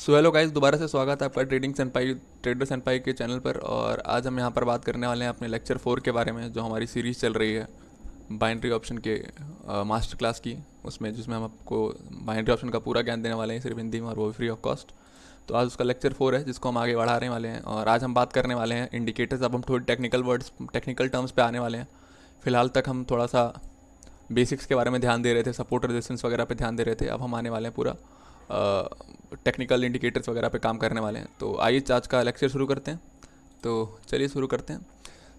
So hello guys, दोबारा से स्वागत है आपका ट्रेडर सेनपाई के चैनल पर। और आज हम यहाँ पर बात करने वाले हैं अपने लेक्चर 4 के बारे में, जो हमारी सीरीज़ चल रही है बाइनरी ऑप्शन के मास्टर क्लास की। उसमें जिसमें हम आपको बाइनरी ऑप्शन का पूरा ज्ञान देने वाले हैं, सिर्फ हिंदी में, और वो भी फ्री ऑफ कॉस्ट। तो आज उसका लेक्चर 4 है, जिसको हम आगे बढ़ाने वाले हैं। और आज हम बात करने वाले हैं इंडिकेटर्स। अब हम थोड़ी टेक्निकल टर्म्स पे आने वाले हैं। फ़िलहाल तक हम थोड़ा सा बेसिक्स के बारे में ध्यान दे रहे थे, सपोर्ट रेजिस्टेंस वगैरह पे ध्यान दे रहे थे। अब हम आने वाले हैं पूरा टेक्निकल इंडिकेटर्स वगैरह पे काम करने वाले हैं। तो आइए आज का लेक्चर शुरू करते हैं। तो चलिए शुरू करते हैं।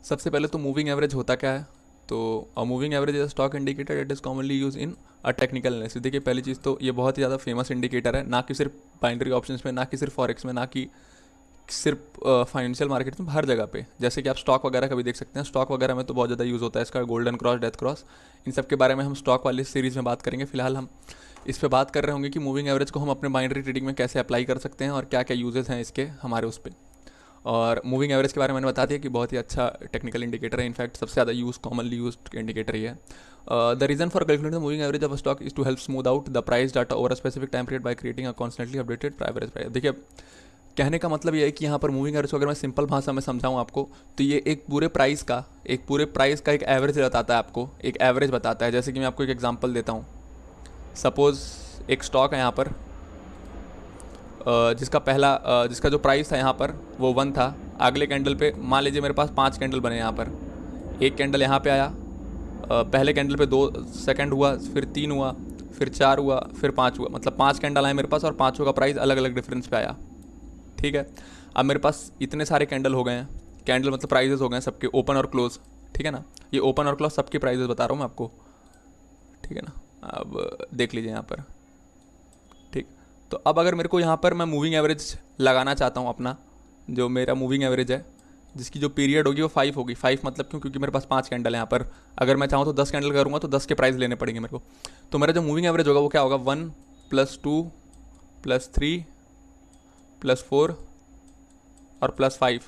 सबसे पहले तो मूविंग एवरेज होता क्या है। तो a moving average is stock indicator it is commonly use in a technical analysis. देखिए, पहली चीज़ तो ये बहुत ही ज़्यादा फेमस इंडिकेटर है, ना कि सिर्फ बाइनरी ऑप्शंस में, ना कि सिर्फ फॉरेक्स में, ना कि सिर्फ फाइनेंशियल मार्केट में, हर जगह पे। जैसे कि आप स्टॉक वगैरह का भी देख सकते हैं। स्टॉक वगैरह में तो बहुत ज़्यादा यूज़ होता है इसका, गोल्डन क्रॉस, डेथ क्रॉस। इन सब के बारे में हम स्टॉक वाली सीरीज़ में बात करेंगे। फिलहाल हम इस पे बात कर रहे होंगे कि मूविंग एवरेज को हम अपने बाइनरी ट्रेडिंग में कैसे अप्लाई कर सकते हैं और क्या क्या यूजेस हैं इसके हमारे उस पर। और मूविंग एवरेज के बारे में मैंने बता दिया कि बहुत ही अच्छा टेक्निकल इंडिकेटर है। इनफैक्ट सबसे ज़्यादा कॉमनली यूज इंडिकेटर ही है। The reason for calculating moving average of stock is to help smooth out the price data over a specific time period by creating a constantly updated price. देखिए, कहने का मतलब ये है कि यहाँ पर मूविंग एवरेज को अगर मैं सिंपल भाषा में समझाऊँ आपको, तो ये एक पूरे प्राइस का एक एवरेज बताता है आपको, एक एवरेज बताता है। जैसे कि मैं आपको एक एग्जांपल देता हूँ। सपोज़ एक स्टॉक है यहाँ पर, जिसका जो प्राइस था यहाँ पर वो 1 था। अगले कैंडल पे मान लीजिए मेरे पास 5 कैंडल बने यहाँ पर। एक कैंडल यहाँ पे आया, पहले कैंडल पे 2 सेकंड हुआ, फिर 3 हुआ, फिर 4 हुआ, फिर 5 हुआ। मतलब 5 कैंडल आए मेरे पास और पाँचों का प्राइस अलग अलग डिफरेंस पे आया। ठीक है। अब मेरे पास इतने सारे कैंडल हो गए हैं। कैंडल मतलब प्राइजेस हो गए हैं सबके, ओपन और क्लोज। ठीक है ना। ये ओपन और क्लोज सबके प्राइजेस बता रहा हूँ मैं आपको। ठीक है ना। अब देख लीजिए यहाँ पर। ठीक। तो अब अगर मेरे को यहाँ पर मैं मूविंग एवरेज लगाना चाहता हूँ अपना, जो मेरा मूविंग एवरेज है, जिसकी जो पीरियड होगी वो 5 होगी। 5 मतलब क्यों? क्योंकि मेरे पास 5 कैंडल है यहाँ पर। अगर मैं चाहूँ तो 10 कैंडल करूँगा तो 10 के प्राइस लेने पड़ेंगे मेरे को। तो मेरा जो मूविंग एवरेज होगा वो क्या होगा? 1 + 2 + 3 + 4 और +5,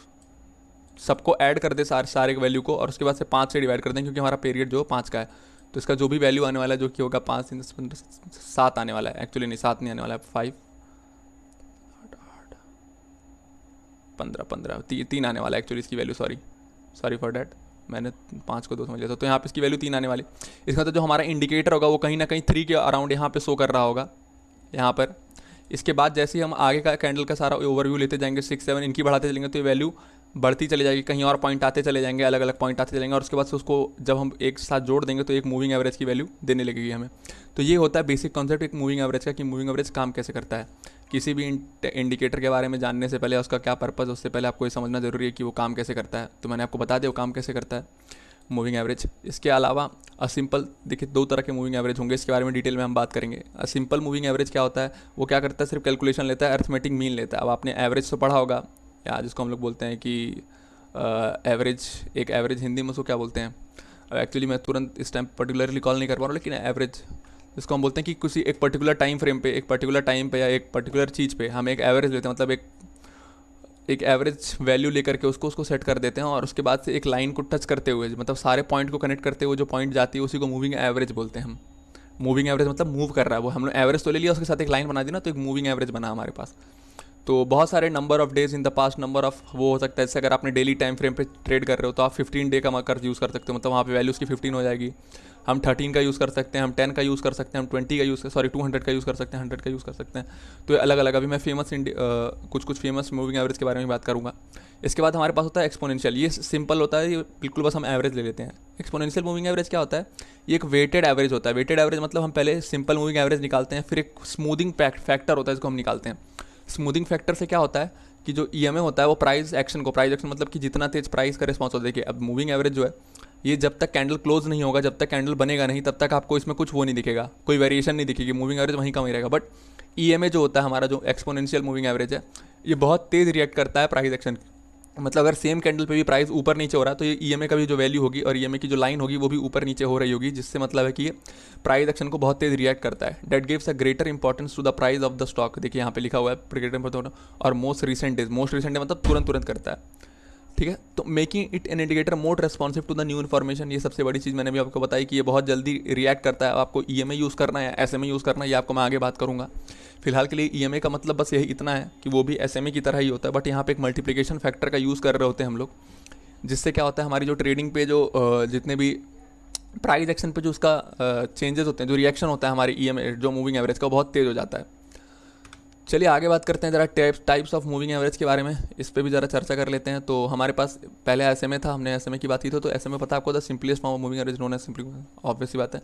सबको ऐड कर दे सारे के वैल्यू को, और उसके बाद से 5 से डिवाइड कर दें, क्योंकि हमारा पीरियड जो 5 का है। तो इसका जो भी वैल्यू आने वाला है, जो कि होगा 5 × 10 15 7 आने वाला है। एक्चुअली नहीं, 7 नहीं आने वाला है, 5 15 15 3 आने वाला है एक्चुअली इसकी वैल्यू। सॉरी फॉर डैट, मैंने 5 को 2 समझ लिया था। तो यहाँ पे इसकी वैल्यू 3 आने वाली। इसका मतलब जो हमारा इंडिकेटर होगा वो कहीं ना कहीं 3 के अराउंड यहाँ पे शो कर रहा होगा यहाँ पर। इसके बाद जैसे ही हम आगे का कैंडल का सारा ओवरव्यू लेते जाएंगे, 6 7 इनकी बढ़ाते चलेंगे, तो ये वैल्यू बढ़ती चली जाएगी। कहीं और पॉइंट आते चले जाएंगे, अलग अलग पॉइंट आते चलेंगे, और उसके बाद से उसको जब हम एक साथ जोड़ देंगे तो एक मूविंग एवरेज की वैल्यू देने लगेगी हमें। तो ये होता है बेसिक कॉन्सेप्ट एक मूविंग एवरेज का, कि मूविंग एवरेज काम कैसे करता है। किसी भी इंडिकेटर के बारे में जानने से पहले, उसका क्या पर्पज़, उससे पहले आपको ये समझना जरूरी है कि वो काम कैसे करता है। तो मैंने आपको बता दिया वो काम कैसे करता है, मूविंग एवरेज। इसके अलावा सिंपल, देखिए 2 तरह के मूविंग एवरेज होंगे, इसके बारे में डिटेल में हम बात करेंगे। सिंपल मूविंग एवरेज क्या होता है? वो क्या करता है? सिर्फ कैलकुलेशन लेता है, अर्थमेटिक मीन लेता है। अब आपने एवरेज तो पढ़ा होगा, या जिसको हम लोग बोलते हैं कि एवरेज, एक एवरेज हिंदी में उसको क्या बोलते हैं? एक्चुअली मैं तुरंत इस टाइम पर्टिकुलरली कॉल नहीं कर पा रहा हूँ, लेकिन एवरेज जिसको हम बोलते हैं कि किसी एक पर्टिकुलर टाइम फ्रेम पे, एक पर्टिकुलर टाइम पे या एक पर्टिकुलर चीज़ पे हम एक एवरेज लेते हैं। मतलब एक एवरेज वैल्यू लेकर के उसको सेट कर देते हैं, और उसके बाद से एक लाइन को टच करते हुए, मतलब सारे पॉइंट को कनेक्ट करते हुए जो पॉइंट जाती है, उसी को मूविंग एवरेज बोलते हैं हम। मूविंग एवरेज मतलब मूव कर रहा है वो। हमने एवरेज तो ले लिया, उसके साथ एक लाइन बना दी ना, तो एक मूविंग एवरेज बना हमारे पास। तो बहुत सारे number of days in the past, number of वो हो सकता है। जैसे अगर आपने डेली टाइम फ्रेम पे ट्रेड कर रहे हो, तो आप 15 डे का कर्ज यूज़ कर सकते हो। मतलब वहाँ पे वैल्यू उसकी 15 हो जाएगी। हम 13 का यूज़ कर सकते हैं, हम 10 का यूज़ कर सकते हैं, हम 20 का यूज़, सॉरी 200 का यूज़ कर सकते हैं, 100 का यूज़ कर सकते हैं। तो ये अलग अलग, अभी मैं कुछ फेमस मूविंग एवरेज के बारे में बात करूँगा। इसके बाद हमारे पास होता है एक्सपोनेंशियल। ये सिंपल होता है, ये बिल्कुल बस हम एवरेज ले लेते हैं। एक्सपोनेंशियल मूविंग एवरेज क्या होता है? ये एक वेटेड एवरेज होता है। वेटेड एवरेज मतलब हम पहले सिंपल मूविंग एवरेज निकालते हैं, फिर एक स्मूथिंग फैक्टर होता है, इसको हम निकालते हैं। स्मूथिंग फैक्टर से क्या होता है कि जो ईएमए होता है वो प्राइस एक्शन मतलब कि जितना तेज प्राइस का रिस्पॉन्स होता है। देखिए, अब मूविंग एवरेज जो है, ये जब तक कैंडल क्लोज नहीं होगा, जब तक कैंडल बनेगा नहीं, तब तक आपको इसमें कुछ वो नहीं दिखेगा, कोई वेरिएशन नहीं दिखेगी। मूविंग एवरेज वहीं का वहीं रहेगा। बट ईएमए जो होता है हमारा, जो एक्सपोनेंशियल मूविंग एवरेज है, ये बहुत तेज रिएक्ट करता है प्राइस एक्शन। मतलब अगर सेम कैंडल पे भी प्राइस ऊपर नीचे हो रहा है, तो ये ईएमए का भी जो वैल्यू होगी और ईएमए की जो लाइन होगी वो भी ऊपर नीचे हो रही होगी, जिससे मतलब है कि ये प्राइस एक्शन को बहुत तेज रिएक्ट करता है। That gives a greater importance to the price of the stock. देखिए यहाँ पे लिखा हुआ है ग्रेटर इंपॉर्टेंस, और मोस्ट रिसेंट डेज मतलब तुरंत तुरंत करता है। ठीक है। तो making it an indicator more responsive to the new information, ये सबसे बड़ी चीज़ मैंने भी आपको बताई कि ये बहुत जल्दी रिएक्ट करता है। आपको ईएमए यूज़ करना है, एसएमए यूज़ करना है, ये आपको मैं आगे बात करूँगा। फिलहाल के लिए ईएमए का मतलब बस यही इतना है कि वो भी एसएमए की तरह ही होता है, बट यहाँ पे एक मल्टीप्लिकेशन फैक्टर का यूज़ कर रहे होते हैं हम लोग, जिससे क्या होता है हमारी जो ट्रेडिंग पे जो जितने भी प्राइस एक्शन पे जो उसका चेंजेस होते हैं, जो रिएक्शन होता है हमारी ईएमए जो मूविंग एवरेज का, बहुत तेज़ हो जाता है। चलिए आगे बात करते हैं ज़रा टाइप्स ऑफ मूविंग एवरेज के बारे में, इस पर भी ज़रा चर्चा कर लेते हैं। तो हमारे पास पहले एसएमए था, हमने एसएमए की बात की थी। तो एसएमए पता आपको the simplest form of moving average known as simply, obvious सी बात है,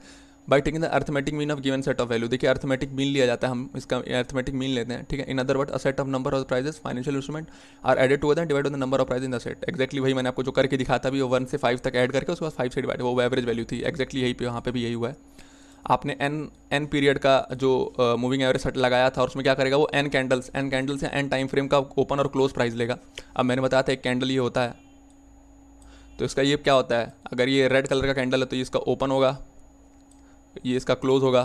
by taking the arithmetic mean of given set of value. देखिए अर्थमेटिक मीन लिया जाता है, हम इसका अर्थमेटिक मीन लेते हैं, ठीक है। In other word a set of number of prices financial instrument are added together and divide the number of price in the set. Exactly वही मैंने आपको जो करके दिखाता भी, वो 1 से 5 तक ऐड करके उसके बाद 5 से डिवाइड, वो एवरेज वैल्यू थी। एक्जैक्टली यही पे, यहाँ पे भी यही हुआ है। आपने एन पीरियड का जो मूविंग एवरेज सेट लगाया था, और उसमें क्या करेगा वो एन कैंडल्स या एन टाइम फ्रेम का ओपन और क्लोज प्राइस लेगा। अब मैंने बताया था एक कैंडल ये होता है, तो इसका ये क्या होता है, अगर ये रेड कलर का कैंडल है तो ये इसका ओपन होगा, ये इसका क्लोज होगा,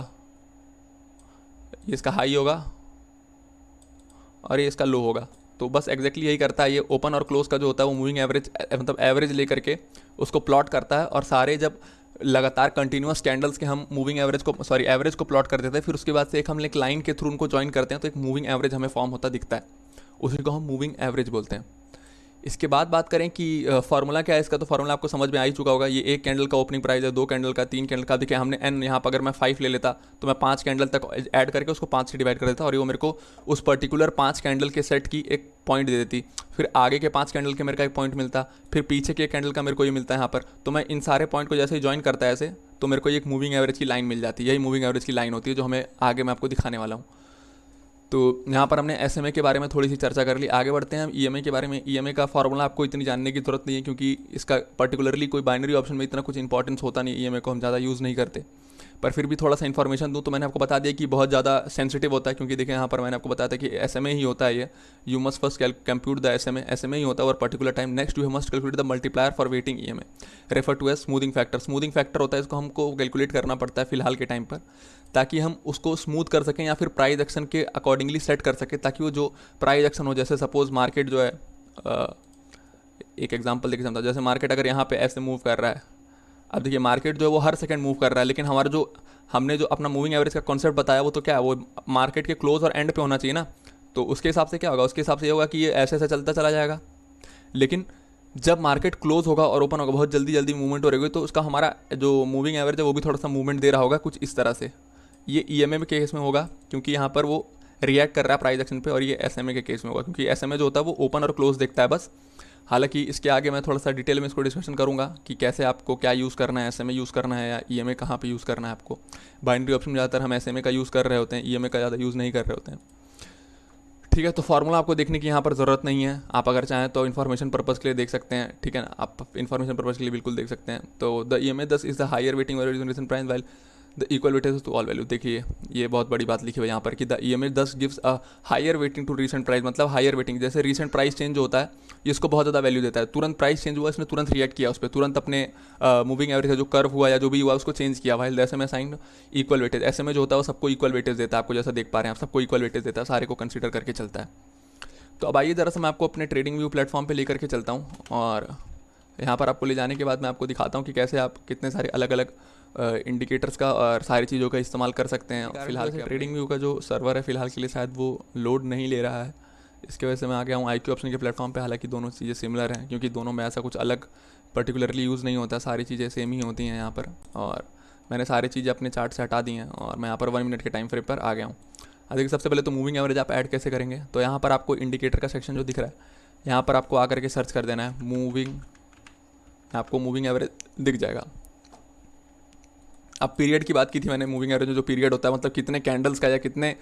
ये इसका हाई होगा, और ये इसका लो होगा। तो बस एग्जैक्टली यही करता है ये, ओपन और क्लोज का जो होता है वो मूविंग एवरेज मतलब एवरेज लेकर के उसको प्लॉट करता है। और सारे जब लगातार कंटिन्यूस कैंडल्स के हम मूविंग एवरेज को एवरेज को प्लॉट कर देते हैं, फिर उसके बाद से हम एक लाइन के थ्रू उनको ज्वाइन करते हैं, तो एक मूविंग एवरेज हमें फॉर्म होता दिखता है, उसी को हम मूविंग एवरेज बोलते हैं। इसके बाद बात करें कि फार्मूला क्या है इसका, तो फार्मूला आपको समझ में आ ही चुका होगा। ये एक कैंडल का ओपनिंग प्राइस है, 2 कैंडल का, 3 कैंडल का। देखिए हमने एन यहाँ पर अगर मैं 5 ले लेता तो मैं 5 कैंडल तक ऐड करके उसको 5 से डिवाइड कर देता, और ये मेरे को उस पर्टिकुलर 5 कैंडल के सेट की एक पॉइंट दे देती। फिर आगे के 5 कैंडल के मेरे का एक पॉइंट मिलता, फिर पीछे के कैंडल का मेरे को ये मिलता है यहाँ पर। तो मैं इन सारे पॉइंट को जैसे ही ज्वाइन करता है ऐसे, तो मेरे को एक मूविंग एवरेज की लाइन मिल जाती है। यही मूविंग एवरेज की लाइन होती है जो हमें आगे मैं आपको दिखाने वाला हूँ। तो यहाँ पर हमने एसएमए के बारे में थोड़ी सी चर्चा कर ली। आगे बढ़ते हैं हम ईएमए के बारे में। ईएमए का फॉर्मूला आपको इतनी जानने की जरूरत नहीं है, क्योंकि इसका पर्टिकुलरली कोई बाइनरी ऑप्शन में इतना कुछ इंपॉर्टेंस होता नहीं, ईएमए को हम ज़्यादा यूज़ नहीं करते। पर फिर भी थोड़ा सा इन्फॉर्मेशन दूँ तो मैंने आपको बता दिया कि बहुत ज़्यादा सेंसिटिव होता है, क्योंकि देखिए यहाँ पर मैंने आपको बताया था कि एसएमए ही होता है ये। You must first compute the SMA ही होता है और particular time. Next you must calculate the multiplier for weighting EMA refer to as smoothing factor. Smoothing factor होता है, इसको हमको कैलकुलेट करना पड़ता है फिलहाल के टाइम पर, ताकि हम उसको स्मूथ कर सकें या फिर प्राइस एक्शन के अकॉर्डिंगली सेट कर सकें, ताकि वो जो प्राइस एक्शन हो, जैसे सपोज मार्केट जो है एक एग्जांपल देखिए समझा, जैसे मार्केट अगर यहाँ पे ऐसे मूव कर रहा है, अब देखिए मार्केट जो है वो हर सेकंड मूव कर रहा है, लेकिन हमारा जो हमने जो अपना मूविंग एवरेज का कॉन्सेप्ट बताया वो तो क्या है, वो मार्केट के क्लोज और एंड पे होना चाहिए ना। तो उसके हिसाब से क्या होगा, उसके हिसाब से ये होगा कि ये ऐसे ऐसे चलता चला जाएगा। लेकिन जब मार्केट क्लोज होगा और ओपन होगा, बहुत जल्दी जल्दी मूवमेंट हो रही होगी, तो उसका हमारा जो मूविंग एवरेज है वो भी थोड़ा सा मूवमेंट दे रहा होगा कुछ इस तरह से। ये ईएमए के केस में होगा क्योंकि यहाँ पर वो रिएक्ट कर रहा है प्राइस एक्शन पे, और ये एसएमए के केस में होगा क्योंकि एसएमए जो होता है वो ओपन और क्लोज देखता है बस। हालांकि इसके आगे मैं थोड़ा सा डिटेल में इसको डिस्कशन करूंगा कि कैसे आपको क्या यूज़ करना है, एसएमए यूज़ करना है या ईएमए कहाँ पे यूज़ करना है आपको। बाइनरी ऑप्शन में ज़्यादातर हम एसएमए का यूज़ कर रहे होते हैं, ईएमए का ज़्यादा यूज़ नहीं कर रहे होते हैं। ठीक है, तो फार्मूला आपको देखने की यहाँ पर ज़रूरत नहीं है, आप अगर चाहें तो इन्फॉर्मेशन पर्पज़ के लिए देख सकते हैं, ठीक है ना, आप इन्फॉर्मेशन पर्पज़ के लिए बिल्कुल देख सकते हैं। तो द ईएमए दस is the higher weighting value in recent price while the equal weightage to all value. देखिए ये बहुत बड़ी बात लिखी हुई है यहाँ पर कि द ईएमए दस gives a higher weighting to recent price, मतलब हायर वेटिंग, जैसे रीसेंट प्राइस चेंज होता है ये इसको बहुत ज़्यादा वैल्यू देता है। तुरंत प्राइस चेंज हुआ, इसने तुरंत रिएक्ट किया उस पर, तुरंत अपने मूविंग एवरेज जो कर्व हुआ या जो भी हुआ उसको चेंज किया। वाइल ऐसे में साइन इक्वल वेटेज, ऐसे में जो होता है वो सबको इक्वल वेटेज देता है, आपको जैसा देख पा रहे हैं आप, सबको इक्वल वेटेज देता है, सारे को कंसिडर करके चलता है। तो अब आइए ज़रा सा मैं आपको अपने ट्रेडिंग व्यू प्लेटफॉर्म पे लेकर के चलता हूँ, और यहाँ पर आपको ले जाने के बाद मैं आपको दिखाता हूँ कि कैसे आप कितने सारे अलग अलग इंडिकेटर्स का और सारी चीज़ों का इस्तेमाल कर सकते हैं। फिलहाल ट्रेडिंग व्यू का जो सर्वर है फिलहाल के लिए शायद वो लोड नहीं ले रहा है, इसकी वजह से मैं आ गया हूँ IQ ऑप्शन के प्लेटफॉर्म पे। हालांकि दोनों चीज़ें सिमिलर हैं क्योंकि दोनों में ऐसा कुछ अलग पर्टिकुलरली यूज़ नहीं होता, सारी चीज़ें सेम ही होती हैं यहाँ पर। और मैंने सारी चीज़ें अपने चार्ट से हटा दी हैं और मैं यहाँ पर 1 मिनट के टाइम फ्रेम पर आ गया हूँ। देखिए सबसे पहले तो मूविंग एवरेज आप ऐड कैसे करेंगे, तो यहाँ पर आपको इंडिकेटर का सेक्शन जो दिख रहा है यहाँ पर आपको आकर के सर्च कर देना है मूविंग, आपको मूविंग एवरेज दिख जाएगा। अब पीरियड की बात की थी मैंने, मूविंग एवरेज में जो पीरियड होता है मतलब कितने कैंडल्स का या कितने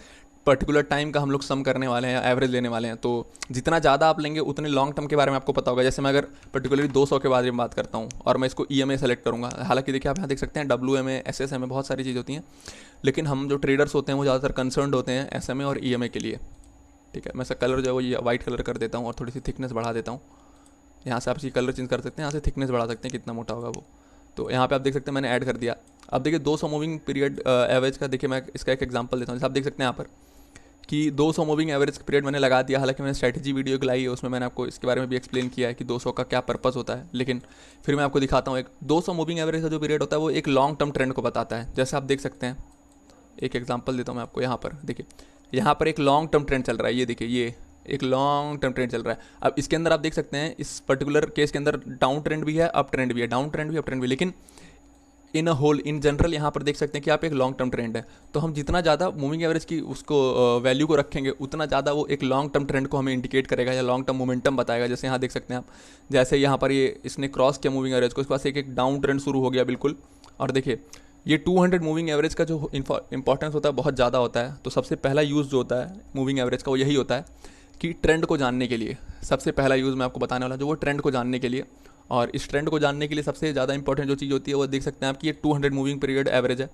पर्टिकुलर टाइम का हम लोग सम करने वाले हैं या एवरेज लेने वाले हैं। तो जितना ज़्यादा आप लेंगे उतने लॉन्ग टर्म के बारे में आपको पता होगा। जैसे मैं अगर पर्टिकुलरली 200 के बारे में बात करता हूँ और मैं इसको EMA सेलेक्ट करूँगा, हालांकि देखिए आप यहाँ देख सकते हैं WMA SSMA बहुत सारी चीज़ होती हैं, लेकिन हम जो ट्रेडर्स होते हैं वो ज़्यादातर कंसर्नड होते हैं SMA और EMA के लिए। ठीक है, मैं इसका कलर जो है वो ये वाइट कलर कर देता हूँ और थोड़ी सी थिकनेस बढ़ा देता हूँ। यहाँ से आप इसकी कलर चेंज कर सकते हैं, यहाँ से थिकनेस बढ़ा सकते हैं कितना मोटा होगा वो। तो यहाँ पे आप देख सकते हैं मैंने ऐड कर दिया। अब देखिए 200 मूविंग पीरियड एवरेज का देखिए मैं इसका एक एग्जांपल देता हूँ। जैसे आप देख सकते हैं यहाँ पर कि 200 मूविंग एवरेज पीरियड मैंने लगा दिया, हालांकि मैंने स्ट्रैटेजी वीडियो लाई है उसमें मैंने आपको इसके बारे में भी एक्सप्लेन किया है कि 200 का क्या पर्पस होता है, लेकिन फिर मैं आपको दिखाता हूँ। एक 200 मूविंग एवरेज का जो पीरियड होता है वो एक लॉन्ग टर्म ट्रेंड को बताता है। जैसे आप देख सकते हैं, एक एग्जांपल देता हूँ मैं आपको। यहाँ पर देखिए, यहाँ पर एक लॉन्ग टर्म ट्रेंड चल रहा है, ये देखिए ये एक लॉन्ग टर्म ट्रेंड चल रहा है। अब इसके अंदर आप देख सकते हैं इस पर्टिकुलर केस के अंदर डाउन ट्रेंड भी है, अप ट्रेंड भी है, डाउन ट्रेंड भी, अप ट्रेंड भी, लेकिन इन अ होल इन जनरल यहाँ पर देख सकते हैं कि आप एक लॉन्ग टर्म ट्रेंड है। तो हम जितना ज़्यादा मूविंग एवरेज की उसको वैल्यू को रखेंगे उतना ज़्यादा वो एक लॉन्ग टर्म ट्रेंड को हमें इंडिकेट करेगा या लॉन्ग टर्म मोमेंटम बताएगा। जैसे यहाँ देख सकते हैं आप, जैसे यहाँ पर ये इसने क्रॉस किया मूविंग एवरेज को, इसके पास एक डाउन ट्रेंड शुरू हो गया बिल्कुल। और देखिए ये 200 मूविंग एवरेज का जो इंपॉर्टेंस होता है बहुत ज़्यादा होता है। तो सबसे पहला यूज़ जो होता है मूविंग एवरेज का वो यही होता है कि ट्रेंड को जानने के लिए। सबसे पहला यूज़ मैं आपको बताने वाला जो वो ट्रेंड को जानने के लिए। और इस ट्रेंड को जानने के लिए सबसे ज़्यादा इंपॉर्टेंट जो चीज़ होती है वो देख सकते हैं आप कि ये 200 मूविंग पीरियड एवरेज है।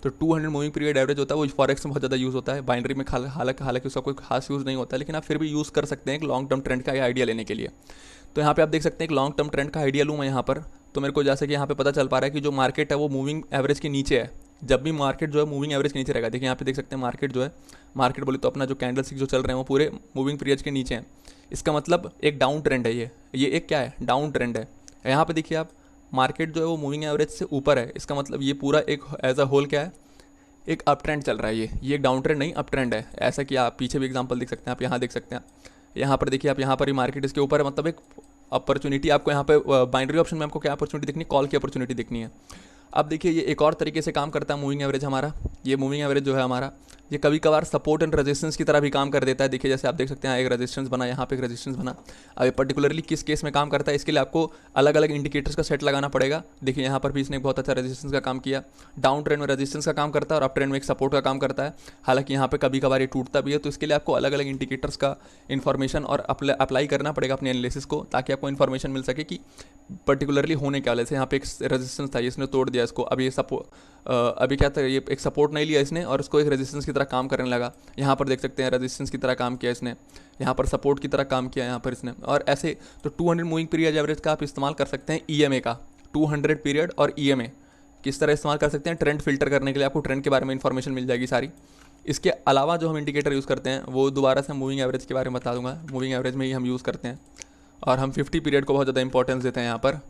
तो 200 मूविंग पीरियड एवरेज होता है वो फॉरेक्स में बहुत ज़्यादा यूज़ होता है, बाइनरी में हालांकि उसका कोई खास यूज़ नहीं होता है, लेकिन आप फिर भी यूज़ कर सकते हैं एक लॉन्ग टर्म ट्रेंड का आइडिया लेने के लिए। तो यहाँ पे आप देख सकते हैं एक लॉन्ग टर्म ट्रेंड का आइडिया लूँ मैं यहाँ पर, तो मेरे को जैसे कि यहाँ पे पता चल पा रहा है कि जो मार्केट है वो मूविंग एवरेज के नीचे है। जब भी मार्केट जो है मूविंग एवरेज के नीचे रहेगा, देखिए यहाँ पे देख सकते हैं मार्केट जो है, मार्केट बोले तो अपना जो कैंडल स्टिक जो चल रहे हैं वो पूरे मूविंग पीरियड के नीचे हैं। इसका मतलब एक डाउन ट्रेंड है, ये एक क्या है, डाउन ट्रेंड है। यहाँ पे देखिए आप, मार्केट जो है वो मूविंग एवरेज से ऊपर है, इसका मतलब ये पूरा एक एज अ होल क्या है, एक अप ट्रेंड चल रहा है। ये एक डाउन ट्रेंड नहीं, अप ट्रेंड है। ऐसा कि आप पीछे भी एग्जांपल देख सकते हैं, आप यहाँ देख सकते हैं, यहाँ पर देखिए आप, यहाँ पर ही मार्केट इसके ऊपर है, मतलब एक अपॉर्चुनिटी आपको यहाँ पे बाइनरी ऑप्शन में आपको क्या अपॉर्चुनिटी दिखनी है, कॉल की अपॉर्चुनिटी दिखनी है। अब देखिए ये एक और तरीके से काम करता है मूविंग एवरेज हमारा। ये मूविंग एवरेज जो है हमारा, ये कभी कभार सपोर्ट एंड रेजिस्टेंस की तरह भी काम कर देता है। देखिए जैसे आप देख सकते हैं एक रेजिस्टेंस बना, यहाँ पे एक रेजिस्टेंस बना। अब ये पर्टिकुलरली किस केस में काम करता है इसके लिए आपको अलग अलग इंडिकेटर्स का सेट लगाना पड़ेगा। देखिए यहाँ पर भी इसने बहुत अच्छा रेजिस्टेंस का काम किया। डाउन ट्रेंड में रेजिस्टेंस का काम करता है और अप ट्रेंड में एक सपोर्ट का काम करता है। हालांकि यहाँ पे कभी कभार ये टूटता भी है, तो इसके लिए आपको अलग अलग इंडिकेटर्स का इन्फॉर्मेशन और अप्लाई करना पड़ेगा अपने एनालिसिस को, ताकि आपको इन्फॉर्मेशन मिल सके कि पर्टिकुलरली होने क्या वाले। जैसे यहाँ पे एक रेजिस्टेंस था, इसने तोड़ दिया इसको, अब ये अभी क्या था, ये एक सपोर्ट नहीं लिया इसने और इसको एक रेजिस्टेंस की तरह काम करने लगा। यहाँ पर देख सकते हैं रेजिस्टेंस की तरह काम किया इसने, यहाँ पर सपोर्ट की तरह काम किया यहाँ पर इसने। और ऐसे तो 200 मूविंग पीरियड एवरेज का आप इस्तेमाल कर सकते हैं ईएमए का, 200 पीरियड और ईएमए किस तरह इस्तेमाल कर सकते हैं, ट्रेंड फिल्टर करने के लिए आपको ट्रेंड के बारे में इंफॉर्मेशन मिल जाएगी सारी। इसके अलावा जो हम इंडिकेटर यूज़ करते हैं वो दोबारा से मूविंग एवरेज के बारे में बता दूंगा, मूविंग एवरेज में ही हम यूज़ करते हैं। और हम 50 पीरियड को बहुत ज़्यादा इंपॉर्टेंस देते हैं यहाँ पर।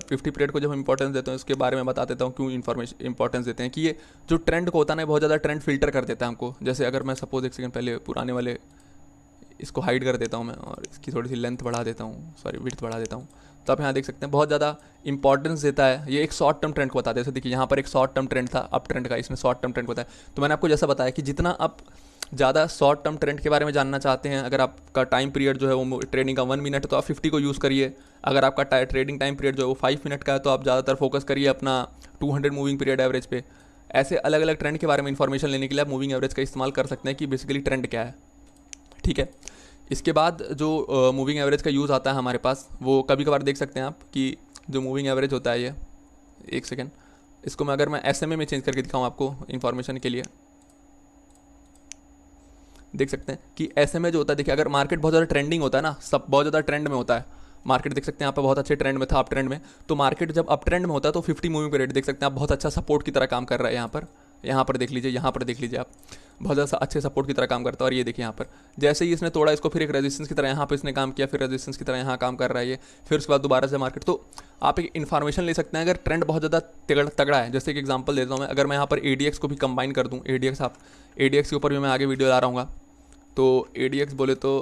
50 पीरियड को जब हम इंपॉर्टेंस देते हैं उसके बारे में बता देता हूँ क्यों इंपॉर्टेंस देते हैं कि ये जो ट्रेंड को होता है ना बहुत ज़्यादा ट्रेंड फिल्टर कर देता है हमको। जैसे अगर मैं सपोज एक सेकंड पहले पुराने वाले इसको हाइड कर देता हूँ मैं और इसकी थोड़ी सी लेंथ बढ़ा देता हूँ, सॉरी विड्थ बढ़ा देता हूँ, तो आप यहाँ देख सकते हैं बहुत ज़्यादा इंपॉर्टेंस देता है। ये एक शॉर्ट टर्म ट्रेंड को बताते हैं। जैसे देखिए यहाँ पर एक शॉर्ट टर्म ट्रेंड था अप ट्रेंड का, इसमें शॉर्ट टर्म ट्रेंड को बताया। तो मैंने आपको जैसा बताया कि जितना आप ज़्यादा शॉर्ट टर्म ट्रेंड के बारे में जानना चाहते हैं, अगर आपका टाइम पीरियड जो है वो ट्रेडिंग का 1 मिनट है तो आप 50 को यूज़ करिए। अगर आपका ट्रेडिंग टाइम पीरियड जो है वो 5 मिनट का है तो आप ज़्यादातर फोकस करिए अपना 200 मूविंग पीरियड एवरेज पे। ऐसे अलग अलग ट्रेंड के बारे में इंफॉर्मेशन लेने के लिए आप मूविंग एवरेज का इस्तेमाल कर सकते हैं कि बेसिकली ट्रेंड क्या है, ठीक है। इसके बाद जो मूविंग एवरेज का यूज़ आता है हमारे पास, वो कभी कभार देख सकते हैं आप कि जो मूविंग एवरेज होता है ये, एक सेकेंड, इसको मैं अगर मैं SMA में चेंज करके दिखाऊँ आपको इन्फॉर्मेशन के लिए, देख सकते हैं कि SMA जो होता है, देखिए अगर मार्केट बहुत ज़्यादा ट्रेंडिंग होता है ना, सब बहुत ज़्यादा ट्रेंड में होता है मार्केट, देख सकते हैं यहाँ पे बहुत अच्छे ट्रेंड में था, अप ट्रेंड में। तो मार्केट जब अप ट्रेंड में होता है तो 50 मूविंग पीरियड देख सकते हैं आप बहुत अच्छा सपोर्ट की तरह काम कर रहा है। यहाँ पर देख लीजिए, यहाँ पर देख लीजिए आप, बहुत ज़्यादा अच्छे सपोर्ट की तरह काम करता है। और ये देखिए यहाँ पर जैसे ही इसने तोड़ा इसको, फिर एक रेजिस्टेंस की तरह यहाँ पर इसने काम किया, फिर रेजिस्टेंस की तरह यहाँ काम कर रहा है ये, फिर उसके बाद दोबारा से मार्केट। तो आप एक इन्फॉर्मेशन ले सकते हैं अगर ट्रेंड बहुत ज़्यादा तगड़ा है। जैसे एक एग्जांपल देता हूँ मैं, अगर मैं यहाँ पर ADX को भी कंबाइन कर दूँ, ADX के ऊपर भी मैं आगे वीडियो ला रहा हूँ। तो ADX बोले तो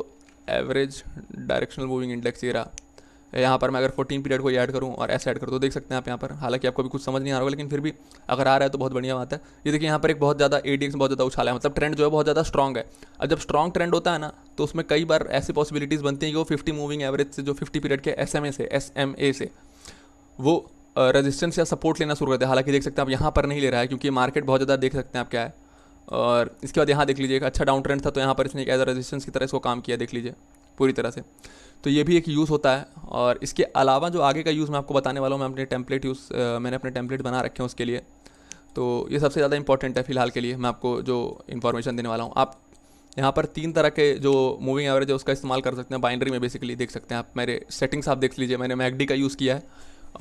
एवरेज डायरेक्शनल मूविंग इंडेक्स, ये रहा। यहाँ पर मैं अगर 14 पीरियड को ऐड करूँ और ऐसे ऐड करूँ तो देख सकते हैं आप यहाँ पर, हालांकि आपको भी कुछ समझ नहीं आ रहा होगा लेकिन फिर भी अगर आ रहा है तो बहुत बढ़िया बात है। ये देखिए यहाँ पर एक बहुत ज़्यादा ADX बहुत ज़्यादा उछाला है, मतलब ट्रेंड जो है बहुत ज़्यादा स्ट्रॉन्ग है। अब जब स्ट्रॉन्ग ट्रेंड होता है ना तो उसमें कई बार ऐसी पॉसिबिलिटीज़ बनती हैं कि वो 50 मूविंग एवरेज से, जो 50 पीरियड के SMA से वो रेजिस्टेंस या सपोर्ट लेना शुरू करते हैं। हालांकि देख सकते हैं आप यहाँ पर नहीं ले रहा है क्योंकि मार्केट बहुत ज़्यादा, देख सकते हैं आप क्या है। और इसके बाद यहाँ देख लीजिए एक अच्छा डाउन ट्रेंड था तो यहाँ पर इसने एक एज अ रेजिस्टेंस की तरह इसको काम किया, देख लीजिए पूरी तरह से। तो ये भी एक यूज़ होता है। और इसके अलावा जो आगे का यूज़ मैं आपको बताने वाला हूँ, मैंने अपने टेम्पलेट बना रखे हैं उसके लिए। तो ये सबसे ज़्यादा इंपॉर्टेंट है फिलहाल के लिए, मैं आपको जो इन्फॉर्मेशन देने वाला हूँ। आप यहाँ पर 3 तरह के जो मूविंग एवरेज है उसका इस्तेमाल कर सकते हैं बाइनरी में। बेसिकली देख सकते हैं आप, मेरे सेटिंग्स आप देख लीजिए, मैंने MACD का यूज़ किया है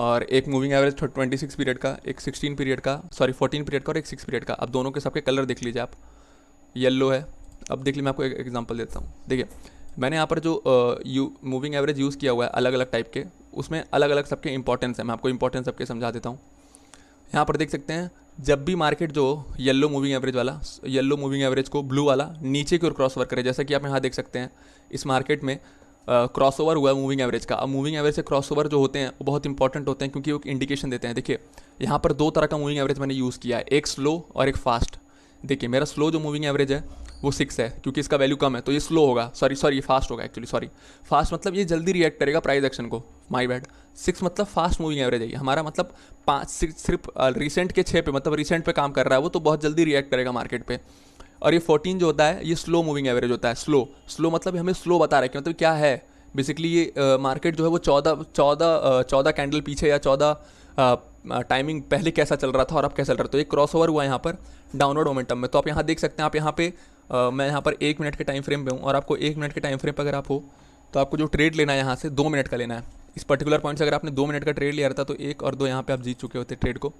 और एक मूविंग एवरेज 26 पीरियड का, एक 14 पीरियड का और एक 6 पीरियड का। अब दोनों के सबके कलर देख लीजिए आप, येलो है अब देख लीजिए, मैं आपको एक एग्जांपल देता हूँ। देखिए मैंने यहाँ पर जो मूविंग एवरेज यूज़ किया हुआ है अलग अलग टाइप के, उसमें अलग अलग सबके इंपॉर्टेंस है। मैं आपको इंपॉर्टेंस सबके समझा देता हूँ। यहाँ पर देख सकते हैं, जब भी मार्केट जो येलो मूविंग एवरेज वाला, येलो मूविंग एवरेज को ब्लू वाला नीचे की ओर क्रॉस ओवर करे, जैसा कि आप यहाँ देख सकते हैं इस मार्केट में क्रॉस ओवर हुआ है मूविंग एवरेज का। अब मूविंग एवरेज से क्रॉस ओवर जो होते हैं वो बहुत इंपॉर्टेंट होते हैं, क्योंकि वो इंडिकेशन देते हैं। देखिए यहाँ पर दो तरह का मूविंग एवरेज मैंने यूज़ किया है, एक स्लो और एक फास्ट। देखिए मेरा स्लो जो मूविंग एवरेज है वो 6 है, क्योंकि इसका वैल्यू कम है, तो ये स्लो होगा। सॉरी ये फास्ट होगा एक्चुअली, सॉरी फास्ट मतलब ये जल्दी रिएक्ट करेगा प्राइस एक्शन को, माई बैड। 6 मतलब फास्ट मूविंग एवरेज है हमारा, मतलब 5 6 सिर्फ रिसेंट के 6 पे, मतलब रिसेंट पे काम कर रहा है वो, तो बहुत जल्दी रिएक्ट करेगा मार्केट पे। और ये 14 जो होता है ये स्लो मूविंग एवरेज होता है। स्लो मतलब हमें स्लो बता रहा है कि मतलब क्या है बेसिकली, ये मार्केट जो है वो 14 कैंडल पीछे या 14 टाइमिंग पहले कैसा चल रहा था और अब कैसा चल रहा था। तो एक क्रॉस ओवर हुआ यहाँ पर डाउनवर्ड मोमेंटम में। तो आप यहाँ देख सकते हैं, आप यहाँ पे मैं यहाँ पर 1 मिनट के टाइम फ्रेम पे हूँ, और आपको 1 मिनट के टाइम फ्रेम पर अगर आप हो तो आपको जो ट्रेड लेना है यहाँ से 2 मिनट का लेना है। इस पर्टिकुलर पॉइंट से अगर आपने 2 मिनट का ट्रेड लिया रहता तो 1 और 2 यहाँ पे आप जीत चुके होते ट्रेड को।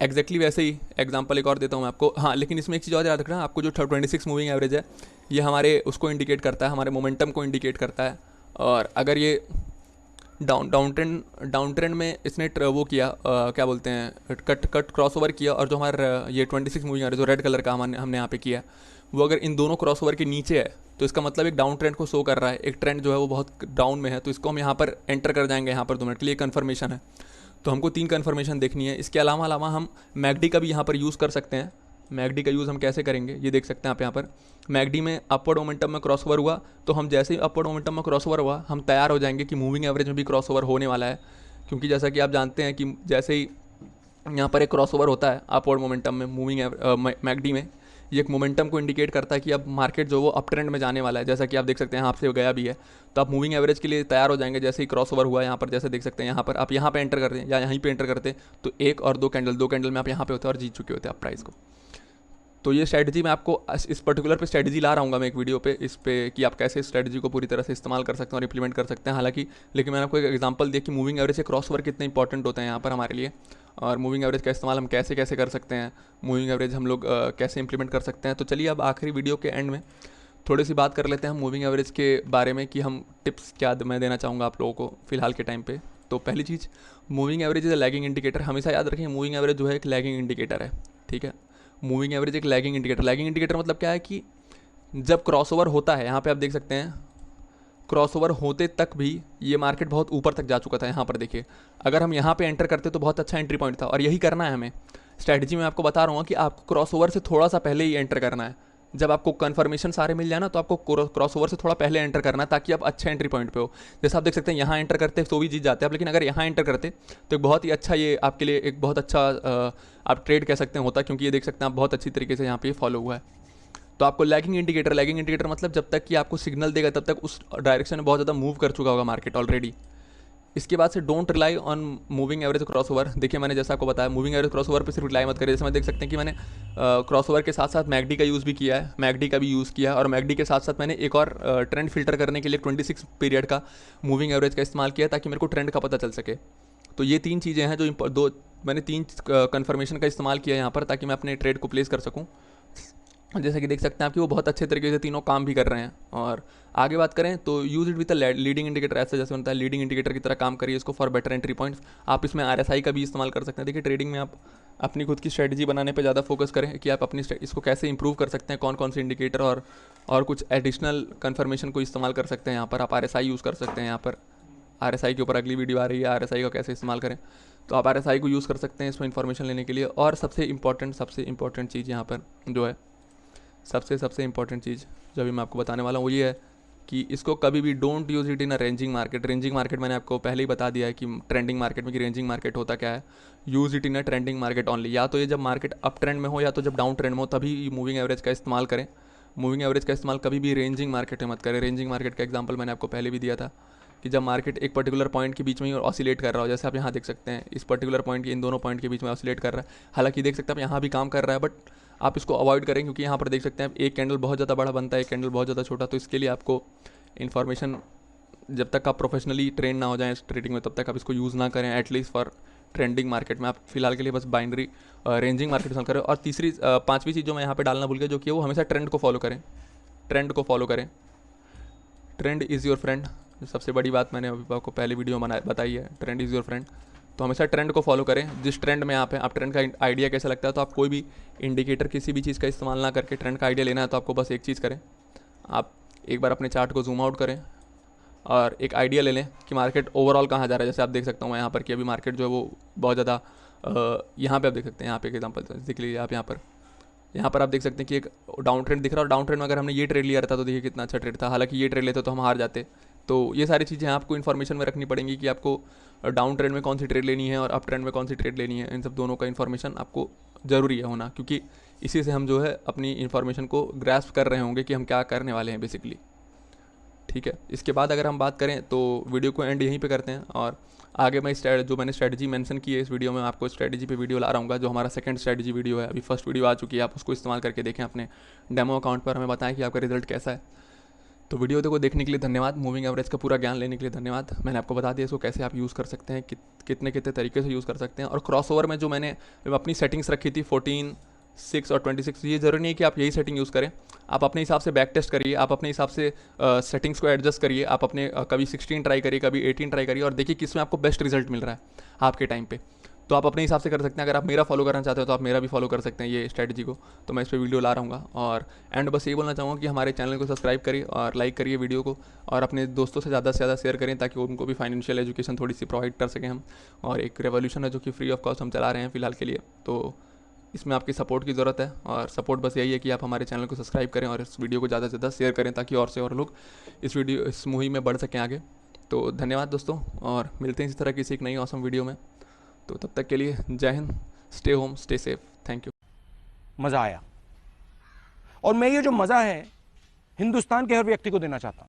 एक्जैक्टली वैसे ही एग्जांपल एक और देता हूँ मैं आपको। हाँ, लेकिन इसमें एक चीज़ और याद रखना, आपको जो 26 मूविंग एवरेज है ये हमारे उसको इंडिकेट करता है, हमारे मोमेंटम को इंडिकेट करता है। और अगर ये डाउन ट्रेंड में इसने वो किया क्या बोलते हैं, कट क्रॉस ओवर किया, और जो हमारा ये 26 मूविंग एवरेज जो रेड कलर का हमने यहाँ पे किया, वो अगर इन दोनों क्रॉस ओवर के नीचे है तो इसका मतलब एक डाउन ट्रेंड को शो कर रहा है। एक ट्रेंड जो है वो बहुत डाउन में है, तो इसको हम यहाँ पर एंटर कर जाएंगे यहाँ पर 2 मिनट के लिए, कन्फर्मेशन है। तो हमको 3 कन्फर्मेशन देखनी है। इसके अलावा हम मैगडी का भी यहाँ पर यूज़ कर सकते हैं। मैगडी का यूज़ हम कैसे करेंगे ये देख सकते हैं आप। यहाँ पर मैगडी में अपवर्ड मोमेंटम में क्रॉस ओवर हुआ, तो हम जैसे ही अपवर्ड मोमेंटम में क्रॉस ओवर हुआ हम तैयार हो जाएंगे कि मूविंग एवरेज में भी क्रॉस ओवर होने वाला है। क्योंकि जैसा कि आप जानते हैं कि जैसे ही यहाँ पर एक क्रॉस ओवर होता है अपवर्ड मोमेंटम में मैगडी में, ये एक मोमेंटम को इंडिकेट करता है कि अब मार्केट जो वो अप ट्रेंड में जाने वाला है। जैसा कि आप देख सकते हैं यहाँ से गया भी है, तो आप मूविंग एवरेज के लिए तैयार हो जाएंगे जैसे ही क्रॉस ओवर हुआ। यहाँ पर जैसे देख सकते हैं, यहाँ पर आप यहाँ पे एंटर करते हैं या यहीं पे एंटर करते हैं तो 1 और 2 कैंडल में आप यहाँ पे होते हैं और जीत चुके होते हैं आप प्राइस को। तो ये स्ट्रैटेजी मैं आपको इस पर्टिकुलर पे स्ट्रैटेजी ला रहा हूँ मैं एक वीडियो पे, इस पे कि आप कैसे स्ट्रैटेजी को पूरी तरह से इस्तेमाल कर सकते हैं और इंप्लीमेंट कर सकते हैं। हालांकि लेकिन मैंने आपको एक एग्जांपल दिया कि मूविंग एवरेज से क्रॉस ओवर कितने इंपॉर्टेंट होते हैं यहाँ पर हमारे लिए, और मूविंग एवरेज का इस्तेमाल हम कैसे कैसे कर सकते हैं, मूविंग एवरेज हम लोग कैसे इंप्लीमेंट कर सकते हैं। तो चलिए अब आखिरी वीडियो के एंड में थोड़ी सी बात कर लेते हैं हम मूविंग एवरेज के बारे में, कि हम टिप्स क्या मैं देना चाहूँगा आप लोगों को फिलहाल के टाइम पे। तो पहली चीज़, moving average is a lagging indicator. हमेशा याद रखें मूविंग एवरेज जो है एक लैगिंग इंडिकेटर है, ठीक है। मूविंग एवरेज एक लैगिंग इंडिकेटर मतलब क्या है कि जब क्रॉसओवर होता है, यहाँ पे आप देख सकते हैं क्रॉसओवर होते तक भी ये मार्केट बहुत ऊपर तक जा चुका था। यहाँ पर देखिए, अगर हम यहाँ पे एंटर करते तो बहुत अच्छा एंट्री पॉइंट था, और यही करना है हमें। स्ट्रैटेजी में आपको बता रहा हूँ कि आपको क्रॉसओवर से थोड़ा सा पहले ही एंटर करना है। जब आपको कन्फर्मेशन सारे मिल जाए ना, तो आपको क्रॉसओवर से थोड़ा पहले एंटर करना है, ताकि आप अच्छे एंट्री पॉइंट पे हो। जैसे आप देख सकते हैं यहाँ एंटर करते तो भी जीत जाते हैं आप, लेकिन अगर यहाँ एंटर करते तो एक बहुत ही अच्छा, ये आपके लिए एक बहुत अच्छा आप ट्रेड कह सकते हैं होता, क्योंकि ये देख सकते हैं आप बहुत अच्छी तरीके से यहाँ पे फॉलो हुआ है। तो आपको लैगिंग इंडिकेटर मतलब जब तक कि आपको सिग्नल देगा तब तक उस डायरेक्शन में बहुत ज़्यादा मूव कर चुका होगा मार्केट ऑलरेडी। इसके बाद से don't rely on moving average cross over. देखिए मैंने जैसा आपको बताया, मूविंग एवरेज क्रॉस ओवर पर सिर्फ रिलाई मत करिए। जैसे मैं देख सकते हैं कि मैंने क्रॉस ओवर के साथ साथ मैगडी का यूज़ भी किया है, मैगडी का भी यूज़ किया, और मैगडी के साथ साथ मैंने एक और ट्रेंड फिल्टर करने के लिए 26 पीरियड का मूविंग एवरेज का इस्तेमाल किया, ताकि मेरे को ट्रेंड का पता चल सके। तो ये 3 चीज़ें हैं जो मैंने 3 कन्फर्मेशन का इस्तेमाल किया यहाँ पर, ताकि मैं अपने ट्रेड को प्लेस कर सकूँ। जैसे कि देख सकते हैं आप कि वो बहुत अच्छे तरीके से तीनों काम भी कर रहे हैं। और आगे बात करें तो use it with leading indicator, ऐसे जैसे बनता है लीडिंग इंडिकेटर की तरह काम करिए इसको फॉर बेटर एंट्री पॉइंट्स। आप इसमें RSI का भी इस्तेमाल कर सकते हैं। देखिए ट्रेडिंग में आप अपनी खुद की स्ट्रेटजी बनाने पे ज़्यादा फोकस करें कि आप अपनी इसको कैसे इंप्रूव कर सकते हैं, कौन कौन से इंडिकेटर और कुछ एडिशनल कन्फर्मेशन को इस्तेमाल कर सकते हैं। यहाँ पर आप RSI यूज़ कर सकते हैं। यहाँ पर RSI के ऊपर अगली वीडियो आ रही है, RSI का कैसे इस्तेमाल करें, तो आप RSI को यूज़ कर सकते हैं इसमें इन्फॉर्मेशन लेने के लिए। और सबसे इंपॉर्टेंट चीज़ यहाँ पर जो है, सबसे इंपॉर्टेंट चीज़ जो अभी मैं आपको बताने वाला हूँ वो ये है कि इसको कभी भी don't use it in a ranging market. Ranging market मैंने आपको पहले ही बता दिया है कि ट्रेंडिंग मार्केट में कि रेंजिंग मार्केट होता क्या है। Use it in a trending market only. या तो ये जब मार्केट अप ट्रेंड में हो या तो जब डाउन ट्रेंड में हो, तभी मूविंग एवरेज का इस्तेमाल करें। मूविंग एवरेज का इस्तेमाल कभी भी रेंजिंग मार्केट में मत करें। रेंजिंग मार्केट का एग्जांपल मैंने आपको पहले भी दिया था कि जब मार्केट एक पर्टिकुलर पॉइंट के बीच में ही ऑसिलेट कर रहा हो, जैसे आप यहाँ देख सकते हैं इस पर्टिकुलर पॉइंट के इन दोनों पॉइंट के बीच में ऑसिलेट कर रहा है। हालांकि देख सकते हैं आप यहाँ भी काम कर रहा है, बट आप इसको अवॉइड करें, क्योंकि यहाँ पर देख सकते हैं एक कैंडल बहुत ज़्यादा बड़ा बनता है, एक कैंडल बहुत ज़्यादा छोटा। तो इसके लिए आपको इन्फॉर्मेशन, जब तक आप प्रोफेशनली ट्रेन ना हो जाएं इस ट्रेडिंग में, तब तक आप इसको यूज़ ना करें, एटलीस्ट फॉर ट्रेंडिंग मार्केट में आप फिलहाल के लिए बस बाइनरी रेंजिंग मार्केट में करें। और तीसरी पांचवी चीज़ जो मैं यहाँ पे डालना भूल गया, जो कि वो हमेशा ट्रेंड को फॉलो करें। ट्रेंड को फॉलो करें, ट्रेंड इज़ योर फ्रेंड। सबसे बड़ी बात मैंने अभी आपको पहले वीडियो में बताई है, ट्रेंड इज़ योर फ्रेंड। तो हमेशा ट्रेंड को फॉलो करें। जिस ट्रेंड में आप हैं, आप ट्रेंड का आइडिया कैसा लगता है, तो आप कोई भी इंडिकेटर किसी भी चीज़ का इस्तेमाल ना करके ट्रेंड का आइडिया लेना है, तो आपको बस एक चीज़ करें, आप एक बार अपने चार्ट को जूम आउट करें और एक आइडिया ले लें कि मार्केट ओवरऑल कहाँ जा रहा है। जैसे आप देख सकता हूँ मैं यहाँ पर कि अभी मार्केट जो है वो बहुत ज़्यादा यहाँ पे आप देख सकते हैं, यहाँ पे एक एग्जांपल देख लीजिए आप यहाँ पर आप देख सकते हैं कि एक डाउन ट्रेंड दिख रहा है, और डाउन ट्रेंड में अगर हमने ये ट्रेड लिया रहता तो देखिए कितना अच्छा ट्रेड था। हालांकि ये ट्रेड लेते तो हम हार जाते। तो ये सारी चीज़ें आपको इन्फॉर्मेशन में रखनी पड़ेंगी कि आपको डाउन ट्रेंड में कौन सी ट्रेड लेनी है और अप ट्रेंड में कौन सी ट्रेड लेनी है। इन सब दोनों का इन्फॉर्मेशन आपको ज़रूरी है होना, क्योंकि इसी से हम जो है अपनी इन्फॉर्मेशन को ग्रैस्प कर रहे होंगे कि हम क्या करने वाले हैं बेसिकली। ठीक है, इसके बाद अगर हम बात करें तो वीडियो को एंड यहीं पे करते हैं, और आगे मैं जो मैंने स्ट्रेटजी मेंशन की है इस वीडियो में, आपको स्ट्रेटजी पे वीडियो ला रहा हूँ, जो हमारा सेकंड स्ट्रेटजी वीडियो है। अभी फर्स्ट वीडियो आ चुकी है, आप उसको इस्तेमाल करके देखें अपने डेमो अकाउंट पर, हमें बताएं कि आपका रिजल्ट कैसा है। तो वीडियो को देखने के लिए धन्यवाद। मूविंग एवरेज का पूरा ज्ञान लेने के लिए धन्यवाद। मैंने आपको बता दिया इसको कैसे आप यूज़ कर सकते हैं, कितने कितने तरीके से यूज़ कर सकते हैं। और क्रॉसओवर में जो मैंने अपनी सेटिंग्स रखी थी 14, 6 और 26, ये ज़रूरी नहीं है कि आप यही सेटिंग यूज़ करें। आप अपने हिसाब से बैक टेस्ट करिए, आप अपने हिसाब से सेटिंग्स को एडजस्ट करिए। आप अपने कभी 16 ट्राई करिए, कभी 18 ट्राई करिए, और देखिए किसमें आपको बेस्ट रिजल्ट मिल रहा है आपके टाइम पे। तो आप अपने हिसाब से कर सकते हैं। अगर आप मेरा फॉलो करना चाहते हो तो आप मेरा भी फॉलो कर सकते हैं ये स्ट्रैटेजी को। तो मैं इस पर वीडियो ला रहा हूँ। और एंड बस ये बोलना चाहूँगा कि हमारे चैनल को सब्सक्राइब करिए और लाइक करिए वीडियो को, और अपने दोस्तों से ज़्यादा शेयर करें, ताकि उनको भी फाइनेंशियल एजुकेशन थोड़ी सी प्रोवाइड कर सकें हम। और एक रेवोल्यूशन है जो कि फ्री ऑफ कॉस्ट हम चला रहे हैं फ़िलहाल के लिए, तो इसमें आपकी सपोर्ट की ज़रूरत है। और सपोर्ट बस यही है कि आप हमारे चैनल को सब्सक्राइब करें और इस वीडियो को ज़्यादा से ज़्यादा शेयर करें, ताकि और से और लोग इस मुहिम में बढ़ सकें आगे। तो धन्यवाद दोस्तों, और मिलते हैं इसी तरह किसी एक नई ऑसम वीडियो में। तो तब तक के लिए जय Hind, stay home, stay safe, thank you. मजा आया, और मैं ये जो मजा है हिंदुस्तान के हर व्यक्ति को देना चाहता हूं।